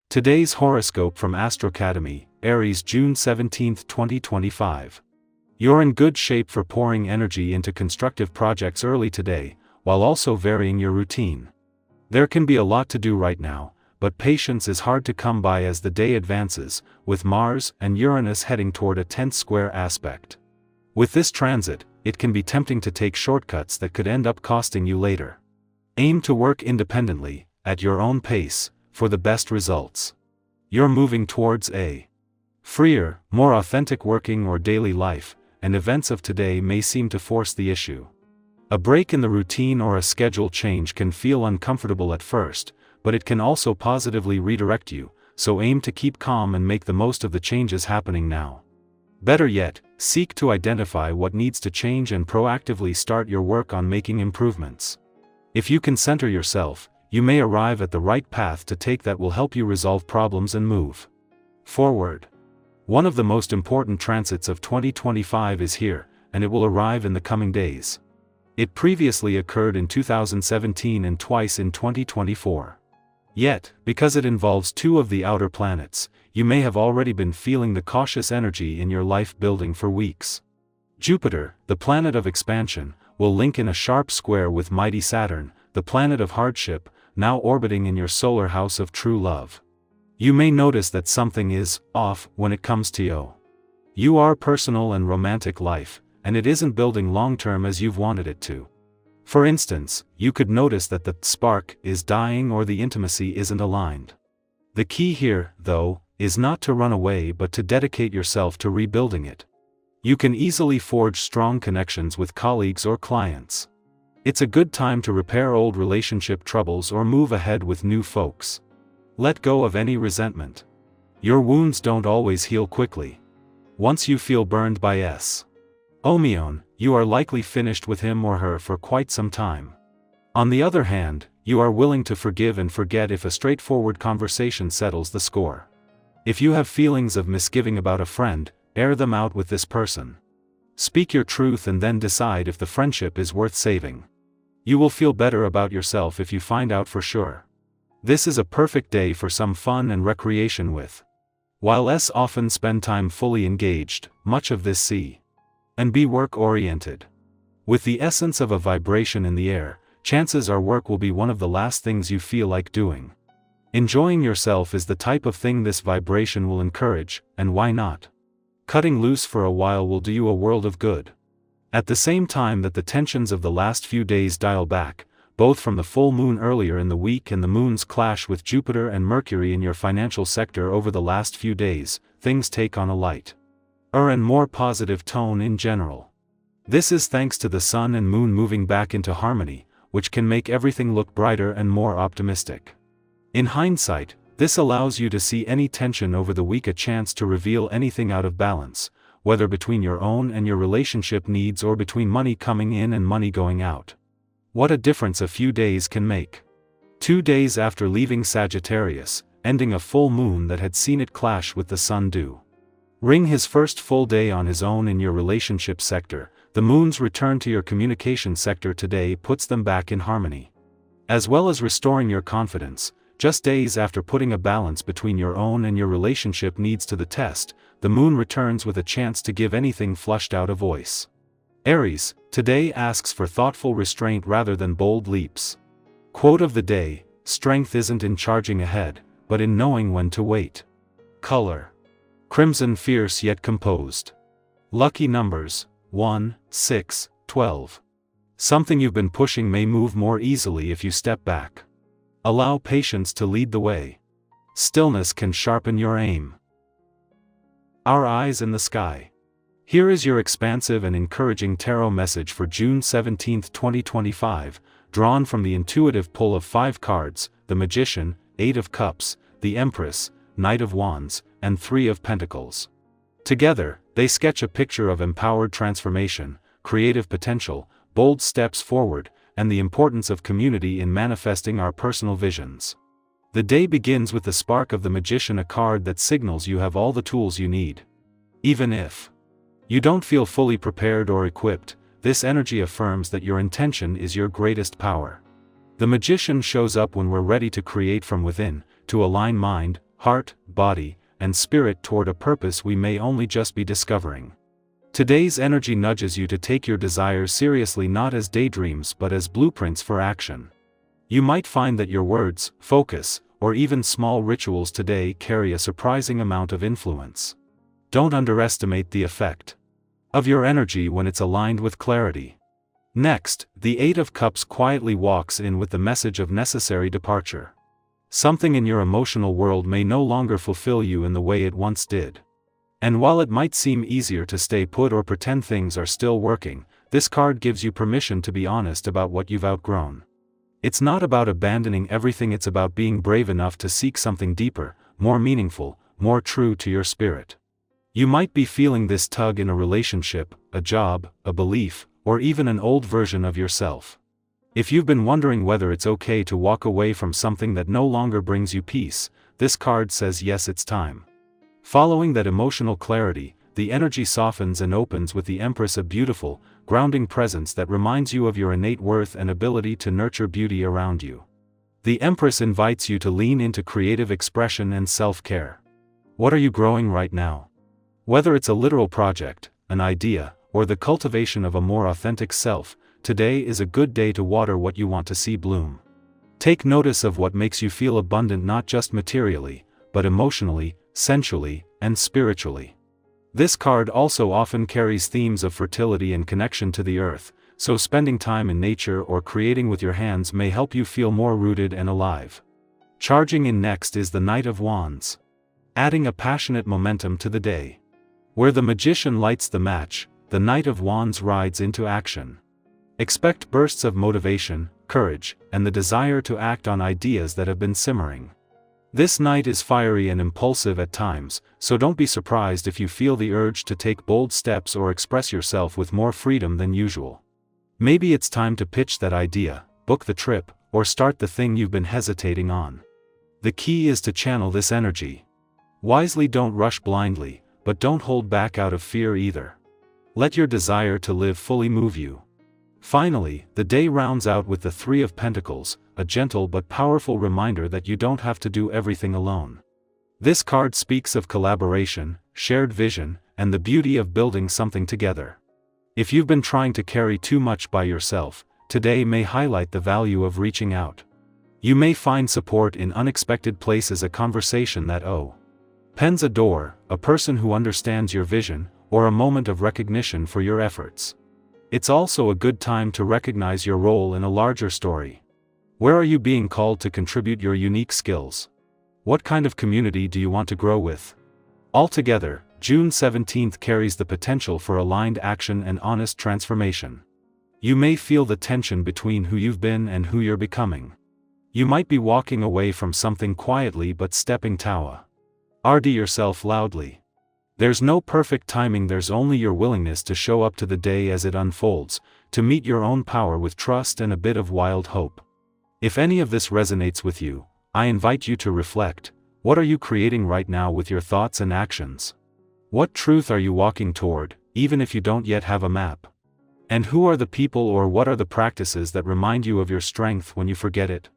Today's horoscope from Astrocademy, Aries, June 17, 2025. You're in good shape for pouring energy into constructive projects early today, while also varying your routine. There can be a lot to do right now, but patience is hard to come by as the day advances, with Mars and Uranus heading toward a tense square aspect. With this transit, it can be tempting to take shortcuts that could end up costing you later. Aim to work independently, at your own pace, for the best results. You're moving towards a freer, more authentic working or daily life, and events of today may seem to force the issue. A break in the routine or a schedule change can feel uncomfortable at first, but it can also positively redirect you, so aim to keep calm and make the most of the changes happening now. Better yet, seek to identify what needs to change and proactively start your work on making improvements. If you can center yourself, you may arrive at the right path to take that will help you resolve problems and move forward. One of the most important transits of 2025 is here, and it will arrive in the coming days. It previously occurred in 2017 and twice in 2024. Yet, because it involves two of the outer planets, you may have already been feeling the cautious energy in your life building for weeks. Jupiter, the planet of expansion, will link in a sharp square with mighty Saturn, the planet of hardship, now orbiting in your solar house of true love. You may notice that something is off when it comes to your personal and romantic life, and it isn't building long-term as you've wanted it to. For instance, you could notice that the spark is dying or the intimacy isn't aligned. The key here, though, is not to run away but to dedicate yourself to rebuilding it. You can easily forge strong connections with colleagues or clients. It's a good time to repair old relationship troubles or move ahead with new folks. Let go of any resentment. Your wounds don't always heal quickly. Once you feel burned by Omion, you are likely finished with him or her for quite some time. On the other hand, you are willing to forgive and forget if a straightforward conversation settles the score. If you have feelings of misgiving about a friend, air them out with this person. Speak your truth and then decide if the friendship is worth saving. You will feel better about yourself if you find out for sure. This is a perfect day for some fun and recreation with. While often spend time fully engaged, much of this and be work-oriented. With the essence of a vibration in the air, chances are work will be one of the last things you feel like doing. Enjoying yourself is the type of thing this vibration will encourage, and why not? Cutting loose for a while will do you a world of good. At the same time that the tensions of the last few days dial back, both from the full moon earlier in the week and the moon's clash with Jupiter and Mercury in your financial sector over the last few days, things take on a lighter and more positive tone in general. This is thanks to the sun and moon moving back into harmony, which can make everything look brighter and more optimistic. In hindsight, this allows you to see any tension over the week a chance to reveal anything out of balance, whether between your own and your relationship needs or between money coming in and money going out. What a difference a few days can make. 2 days after leaving Sagittarius, ending a full moon that had seen it clash with the sun during his first full day on his own in your relationship sector, the moon's return to your communication sector today puts them back in harmony. As well as restoring your confidence, just days after putting a balance between your own and your relationship needs to the test, the moon returns with a chance to give anything flushed out a voice. Aries, today asks for thoughtful restraint rather than bold leaps. Quote of the day: strength isn't in charging ahead, but in knowing when to wait. Color: crimson, fierce yet composed. Lucky numbers: 1, 6, 12. Something you've been pushing may move more easily if you step back. Allow patience to lead the way. Stillness can sharpen your aim. Our eyes in the sky. Here is your expansive and encouraging tarot message for June 17, 2025, drawn from the intuitive pull of 5 cards: the Magician, 8 of Cups, the Empress, Knight of Wands, and 3 of Pentacles. Together, they sketch a picture of empowered transformation, creative potential, bold steps forward, and the importance of community in manifesting our personal visions. The day begins with the spark of the Magician, a card that signals you have all the tools you need. Even if you don't feel fully prepared or equipped, this energy affirms that your intention is your greatest power. The Magician shows up when we're ready to create from within, to align mind, heart, body, and spirit toward a purpose we may only just be discovering. Today's energy nudges you to take your desires seriously, not as daydreams but as blueprints for action. You might find that your words, focus, or even small rituals today carry a surprising amount of influence. Don't underestimate the effect of your energy when it's aligned with clarity. Next, the Eight of Cups quietly walks in with the message of necessary departure. Something in your emotional world may no longer fulfill you in the way it once did. And while it might seem easier to stay put or pretend things are still working, this card gives you permission to be honest about what you've outgrown. It's not about abandoning everything, it's about being brave enough to seek something deeper, more meaningful, more true to your spirit. You might be feeling this tug in a relationship, a job, a belief, or even an old version of yourself. If you've been wondering whether it's okay to walk away from something that no longer brings you peace, this card says yes, it's time. Following that emotional clarity, the energy softens and opens with the Empress, a beautiful, grounding presence that reminds you of your innate worth and ability to nurture beauty around you. The Empress invites you to lean into creative expression and self-care. What are you growing right now? Whether it's a literal project, an idea, or the cultivation of a more authentic self, today is a good day to water what you want to see bloom. Take notice of what makes you feel abundant, not just materially, but emotionally, sensually, and spiritually. This card also often carries themes of fertility and connection to the earth, so spending time in nature or creating with your hands may help you feel more rooted and alive. Charging in next is the Knight of Wands, adding a passionate momentum to the day. Where the Magician lights the match, the Knight of Wands rides into action. Expect bursts of motivation, courage, and the desire to act on ideas that have been simmering. This knight is fiery and impulsive at times, so don't be surprised if you feel the urge to take bold steps or express yourself with more freedom than usual. Maybe it's time to pitch that idea, book the trip, or start the thing you've been hesitating on. The key is to channel this energy wisely. Don't rush blindly, but don't hold back out of fear either. Let your desire to live fully move you. Finally, the day rounds out with the Three of Pentacles, a gentle but powerful reminder that you don't have to do everything alone. This card speaks of collaboration, shared vision, and the beauty of building something together. If you've been trying to carry too much by yourself, today may highlight the value of reaching out. You may find support in unexpected places, a conversation that opens a door, a person who understands your vision, or a moment of recognition for your efforts. It's also a good time to recognize your role in a larger story. Where are you being called to contribute your unique skills? What kind of community do you want to grow with? Altogether, June 17th carries the potential for aligned action and honest transformation. You may feel the tension between who you've been and who you're becoming. You might be walking away from something quietly but stepping toward yourself loudly. There's no perfect timing, there's only your willingness to show up to the day as it unfolds, to meet your own power with trust and a bit of wild hope. If any of this resonates with you, I invite you to reflect. What are you creating right now with your thoughts and actions? What truth are you walking toward, even if you don't yet have a map? And who are the people or what are the practices that remind you of your strength when you forget it?